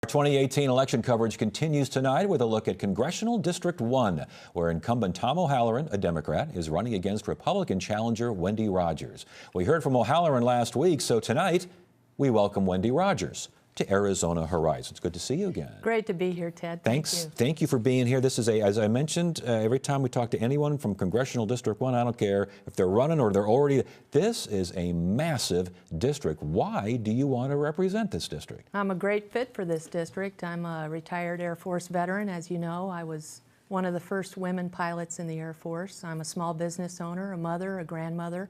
Our 2018 election coverage continues tonight with a look at Congressional District 1, where incumbent Tom O'Halloran, a Democrat, is running against Republican challenger Wendy Rogers. We heard from O'Halloran last week, so tonight we welcome Wendy Rogers to Arizona Horizons. Good to see you again. Great to be here, Ted. Thanks. Thank you for being here. This is as I mentioned, every time we talk to anyone from Congressional District 1, I don't care if they're running or they're already, this is a massive district. Why do you want to represent this district? I'm a great fit for this district. I'm a retired Air Force veteran. As you know, I was one of the first women pilots in the Air Force. I'm a small business owner, a mother, a grandmother.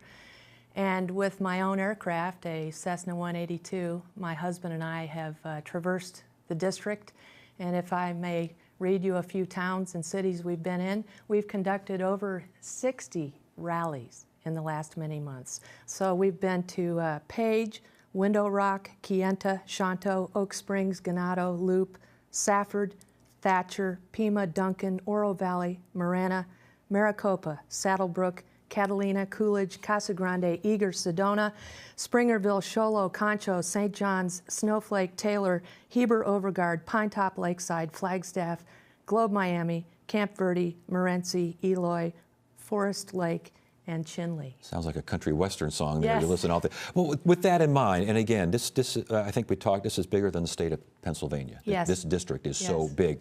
And with my own aircraft, a Cessna 182, my husband and I have traversed the district. And if I may read you a few towns and cities we've been in, we've conducted over 60 rallies in the last many months. So we've been to Page, Window Rock, Kayenta, Shanto, Oak Springs, Ganado, Loop, Safford, Thatcher, Pima, Duncan, Oro Valley, Marana, Maricopa, Saddlebrook, Catalina, Coolidge, Casa Grande, Eager, Sedona, Springerville, Sholo, Concho, St. John's, Snowflake, Taylor, Heber, Overguard, Pinetop, Lakeside, Flagstaff, Globe, Miami, Camp Verde, Morenci, Eloy, Forest Lake, and Chinle. Sounds like a country western song there. Yes. You listen out there. Well, with that in mind, and again, this I think we talked, this is bigger than the state of Pennsylvania. Yes. This district is Yes. so big.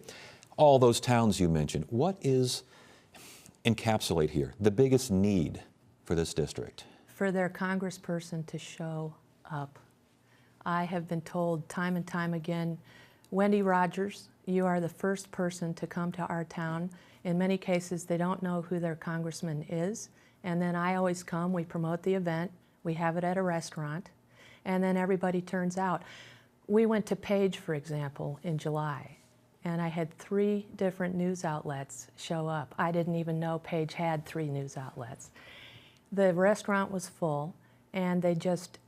All those towns you mentioned, what is, encapsulate here, the biggest need for this district? For their congressperson to show up. I have been told time and time again, Wendy Rogers, you are the first person to come to our town. In many cases, they don't know who their congressman is. And then I always come, we promote the event, we have it at a restaurant, and then everybody turns out. We went to Page, for example, in July, and I had 3 different news outlets show up. I didn't even know Page had 3 news outlets. The restaurant was full, and they just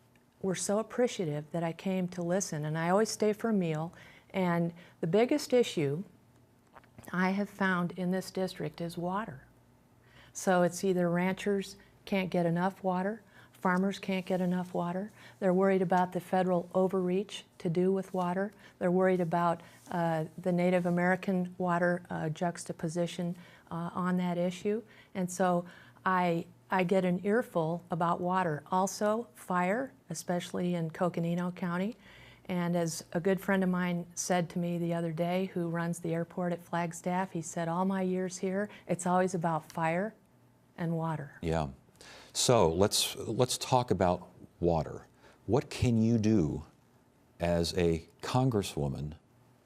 were so appreciative that I came to listen. And I always stay for a meal. And the biggest issue I have found in this district is water. So it's either ranchers can't get enough water, farmers can't get enough water. They're worried about the federal overreach to do with water. They're worried about the Native American water juxtaposition on that issue. And so I get an earful about water. Also, fire, especially in Coconino County. And as a good friend of mine said to me the other day, who runs the airport at Flagstaff, he said, all my years here, it's always about fire and water. Yeah. So let's talk about water. What can you do as a congresswoman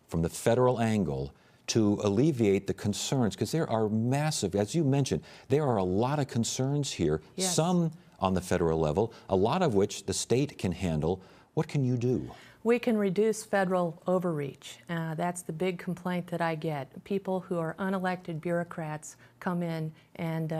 from the federal angle to alleviate the concerns? Because there are massive, as you mentioned, there are a lot of concerns here, Yes. some on the federal level, a lot of which the state can handle. What can you do? We can reduce federal overreach. That's the big complaint that I get. People who are unelected bureaucrats come in and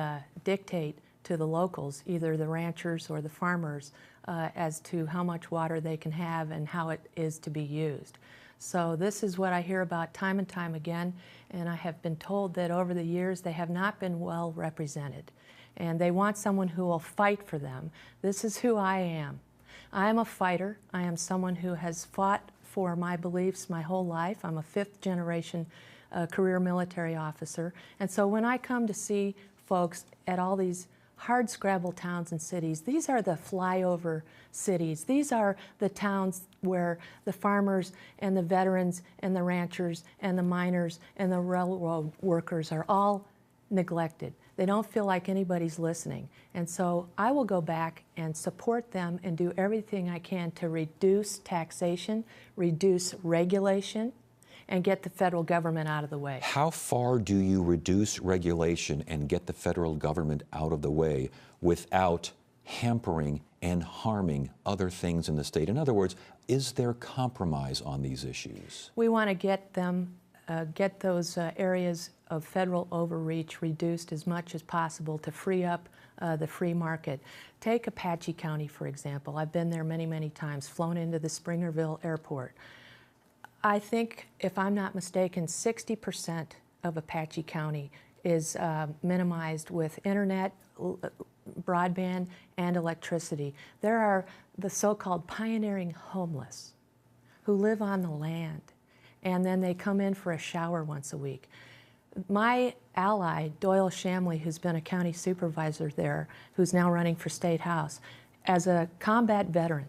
dictate to the locals, either the ranchers or the farmers, as to how much water they can have and how it is to be used. So this is what I hear about time and time again, and I have been told that over the years they have not been well represented, and they want someone who will fight for them. This is who I am. I am a fighter. I am someone who has fought for my beliefs my whole life. I'm a 5th generation career military officer. And so when I come to see folks at all these hard-scrabble towns and cities, these are the flyover cities. These are the towns where the farmers and the veterans and the ranchers and the miners and the railroad workers are all neglected. They don't feel like anybody's listening. And so I will go back and support them and do everything I can to reduce taxation, reduce regulation, and get the federal government out of the way. How far do you reduce regulation and get the federal government out of the way without hampering and harming other things in the state? In other words, is there compromise on these issues? We want to get them, get those areas of federal overreach reduced as much as possible to free up the free market. Take Apache County, for example. I've been there many, many times, flown into the Springerville airport. I think, if I'm not mistaken, 60% of Apache County is minimized with internet, broadband, and electricity. There are the so-called pioneering homeless who live on the land, and then they come in for a shower once a week. My ally, Doyle Shamley, who's been a county supervisor there, who's now running for State House, as a combat veteran,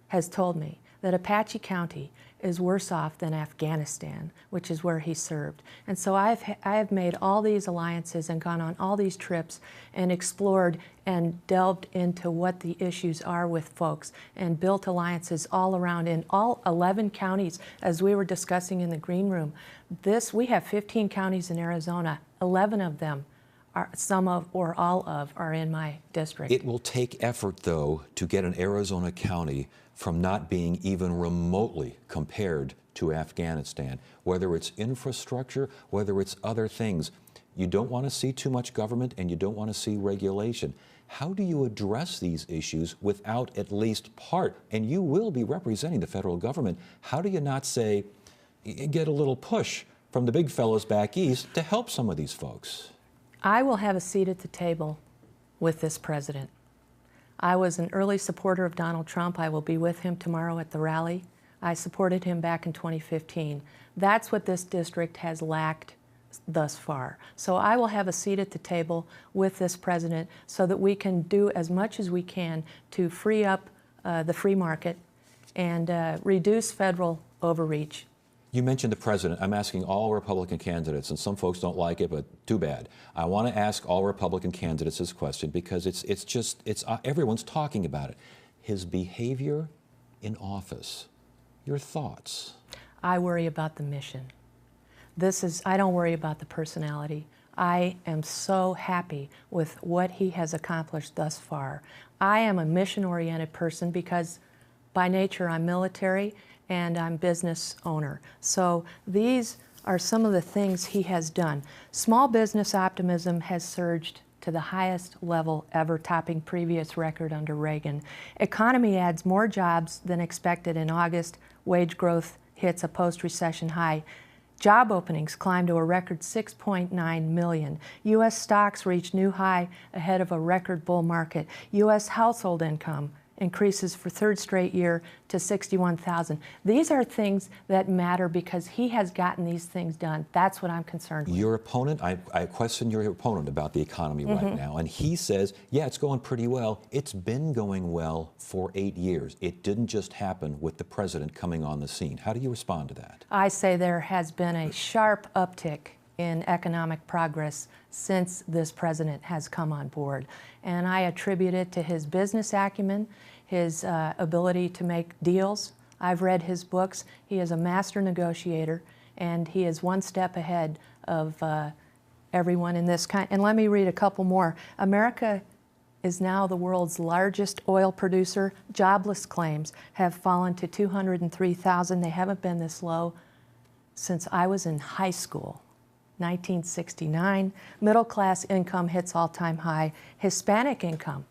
has told me that Apache County is worse off than Afghanistan, which is where he served. And so I have made all these alliances and gone on all these trips and explored and delved into what the issues are with folks and built alliances all around in all 11 counties, as we were discussing in the green room. We have 15 counties in Arizona. 11 of them, some of or all of, are in my district. It will take effort, though, to get an Arizona county from not being even remotely compared to Afghanistan, whether it's infrastructure, whether it's other things. You don't want to see too much government and you don't want to see regulation. How do you address these issues without at least part, and you will be representing the federal government, how do you not say, get a little push from the big fellows back east to help some of these folks? I will have a seat at the table with this president. I was an early supporter of Donald Trump. I will be with him tomorrow at the rally. I supported him back in 2015. That's what this district has lacked thus far. So I will have a seat at the table with this president so that we can do as much as we can to free up the free market and reduce federal overreach. You mentioned the president. I'm asking all Republican candidates, and some folks don't like it, but too bad. I want to ask all Republican candidates this question because it's everyone's talking about it. His behavior in office. Your thoughts? I worry about the mission. I don't worry about the personality. I am so happy with what he has accomplished thus far. I am a mission-oriented person because by nature I'm military and I'm business owner. So these are some of the things he has done. Small business optimism has surged to the highest level ever, topping previous record under Reagan. Economy adds more jobs than expected in August. Wage growth hits a post-recession high. Job openings climbed to a record 6.9 million. U.S. stocks reach new high ahead of a record bull market. U.S. household income increases for third straight year to 61,000. These are things that matter because he has gotten these things done. That's what I'm concerned with. Your opponent, I question your opponent about the economy right now, and he says, yeah, it's going pretty well. It's been going well for 8 years. It didn't just happen with the president coming on the scene. How do you respond to that? I say there has been a sharp uptick in economic progress since this president has come on board. And I attribute it to his business acumen, his ability to make deals. I've read his books. He is a master negotiator, and he is one step ahead of everyone in this country. And let me read a couple more. America is now the world's largest oil producer. Jobless claims have fallen to 203,000. They haven't been this low since I was in high school. 1969, middle class income hits all-time high. Hispanic income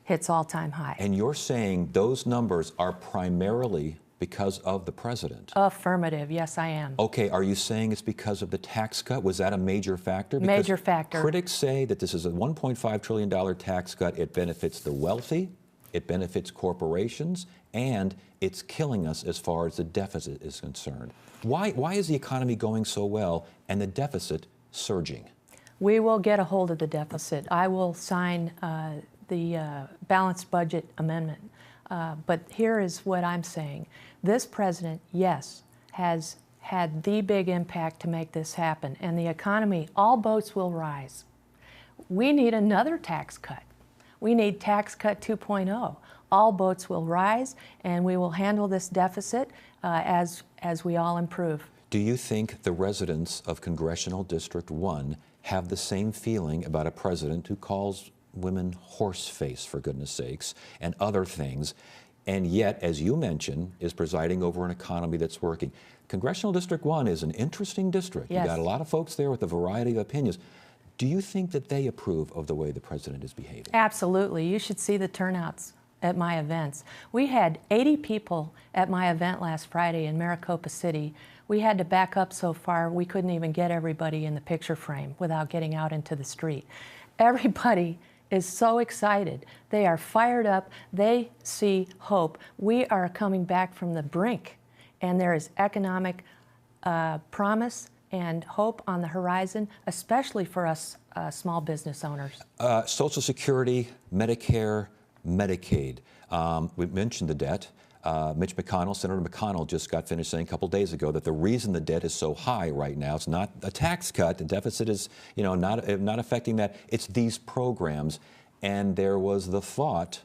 hits all-time high. And you're saying those numbers are primarily because of the president? Affirmative, yes, I am. Okay, are you saying it's because of the tax cut? Was that a major factor? Because major factor. Critics say that this is a $1.5 trillion tax cut. It benefits the wealthy, it benefits corporations, and it's killing us as far as the deficit is concerned. Why is the economy going so well and the deficit surging? We will get a hold of the deficit. I will sign the balanced budget amendment. But here is what I'm saying. This president, yes, has had the big impact to make this happen. And the economy, all boats will rise. We need another tax cut. We need tax cut 2.0. All boats will rise, and we will handle this deficit as we all improve. Do you think the residents of Congressional District 1 have the same feeling about a president who calls women horse face, for goodness sakes, and other things, and yet, as you mentioned, is presiding over an economy that's working? Congressional District 1 is an interesting district. Yes. You've got a lot of folks there with a variety of opinions. Do you think that they approve of the way the president is behaving? Absolutely. You should see the turnouts at my events. We had 80 people at my event last Friday in Maricopa City. We had to back up so far we couldn't even get everybody in the picture frame without getting out into the street. Everybody is so excited. They are fired up. They see hope. We are coming back from the brink, and there is economic promise and hope on the horizon, especially for us small business owners. Social Security, Medicare, Medicaid. We mentioned the debt. Mitch McConnell, Senator McConnell, just got finished saying a couple days ago that the reason the debt is so high right now, it's not a tax cut. The deficit is, not affecting that. It's these programs. And there was the thought,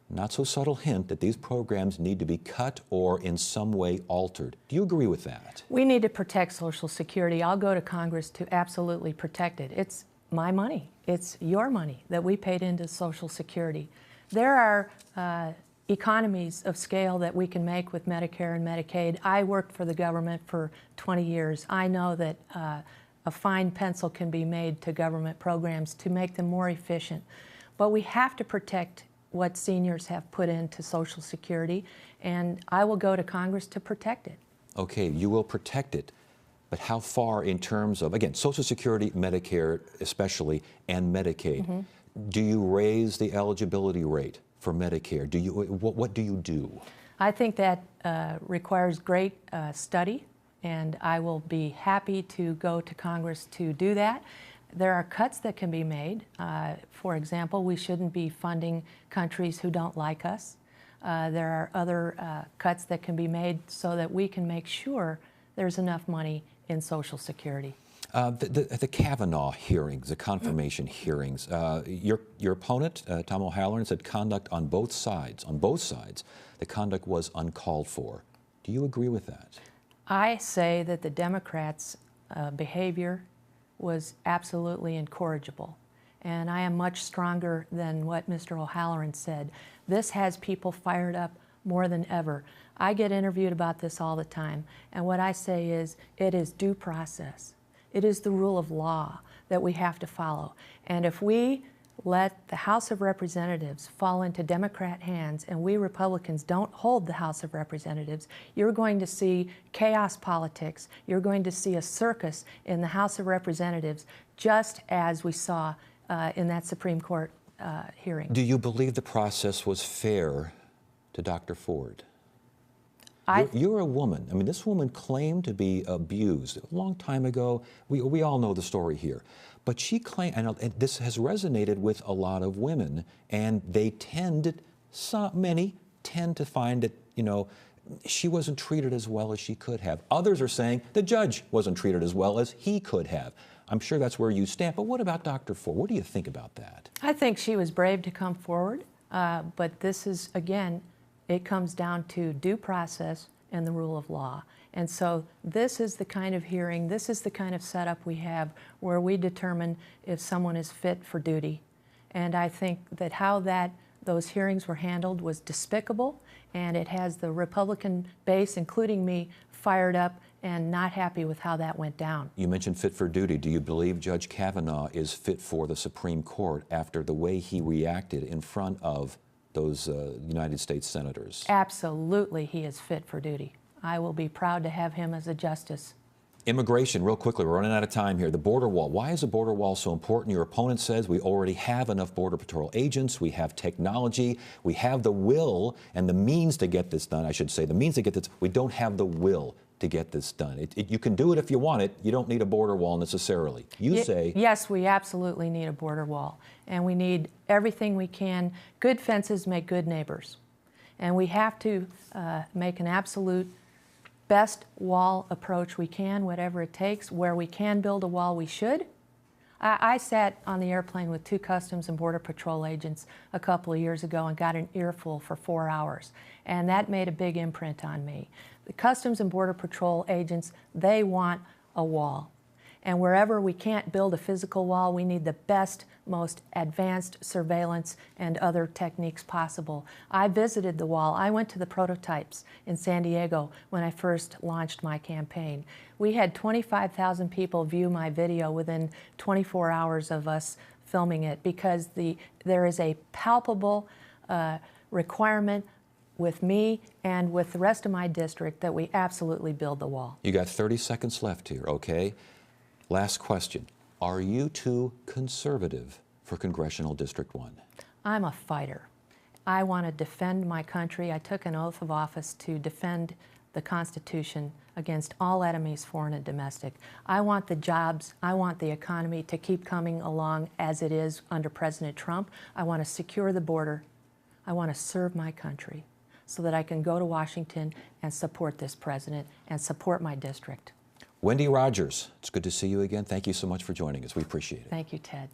not so subtle hint, that these programs need to be cut or in some way altered. Do you agree with that? We need to protect Social Security. I'll go to Congress to absolutely protect it. It's my money. It's your money that we paid into Social Security. There are economies of scale that we can make with Medicare and Medicaid. I worked for the government for 20 years. I know that a fine pencil can be made to government programs to make them more efficient. But we have to protect what seniors have put into Social Security, and I will go to Congress to protect it. Okay, you will protect it, but how far in terms of, again, Social Security, Medicare especially, and Medicaid? Mm-hmm. Do you raise the eligibility rate for Medicare? What do you do? I think that requires great study, and I will be happy to go to Congress to do that. There are cuts that can be made. For example, we shouldn't be funding countries who don't like us. There are other cuts that can be made so that we can make sure there's enough money in Social Security. The Kavanaugh hearings, the confirmation hearings, your opponent, Tom O'Halloran, said conduct on both sides, the conduct was uncalled for. Do you agree with that? I say that the Democrats' behavior was absolutely incorrigible. And I am much stronger than what Mr. O'Halloran said. This has people fired up more than ever. I get interviewed about this all the time, and what I say is it is due process. It is the rule of law that we have to follow. And if we let the House of Representatives fall into Democrat hands and we Republicans don't hold the House of Representatives, you're going to see chaos politics. You're going to see a circus in the House of Representatives, just as we saw in that Supreme Court hearing. Do you believe the process was fair to Dr. Ford? You're a woman. I mean, this woman claimed to be abused a long time ago. We all know the story here. But she claimed, and this has resonated with a lot of women, and many tend to find that, she wasn't treated as well as she could have. Others are saying the judge wasn't treated as well as he could have. I'm sure that's where you stand. But what about Dr. Ford? What do you think about that? I think she was brave to come forward. But this is, again, it comes down to due process and the rule of law. And so this is the kind of hearing, this is the kind of setup we have where we determine if someone is fit for duty. And I think that how those hearings were handled was despicable, and it has the Republican base, including me, fired up and not happy with how that went down. You mentioned fit for duty. Do you believe Judge Kavanaugh is fit for the Supreme Court after the way he reacted in front of those United States senators? Absolutely, he is fit for duty. I will be proud to have him as a justice. Immigration, real quickly, we're running out of time here. The border wall. Why is the border wall so important? Your opponent says we already have enough Border Patrol agents, we have technology, we have the will and the means to get this done, I should say. The means to get this, we don't have the will to get this done. You can do it if you want it. You don't need a border wall necessarily. You say... Yes, we absolutely need a border wall. And we need everything we can. Good fences make good neighbors. And we have to make an absolute best wall approach we can, whatever it takes. Where we can build a wall, we should. I sat on the airplane with 2 Customs and Border Patrol agents a couple of years ago and got an earful for 4 hours. And that made a big imprint on me. The Customs and Border Patrol agents, they want a wall. And wherever we can't build a physical wall, we need the best, most advanced surveillance and other techniques possible. I visited the wall. I went to the prototypes in San Diego when I first launched my campaign. We had 25,000 people view my video within 24 hours of us filming it, because there is a palpable requirement with me and with the rest of my district that we absolutely build the wall. You got 30 seconds left here, okay? Last question. Are you too conservative for Congressional District 1? I'm a fighter. I want to defend my country. I took an oath of office to defend the Constitution against all enemies, foreign and domestic. I want the jobs, I want the economy to keep coming along as it is under President Trump. I want to secure the border. I want to serve my country so that I can go to Washington and support this president and support my district. Wendy Rogers, it's good to see you again. Thank you so much for joining us. We appreciate it. Thank you, Ted.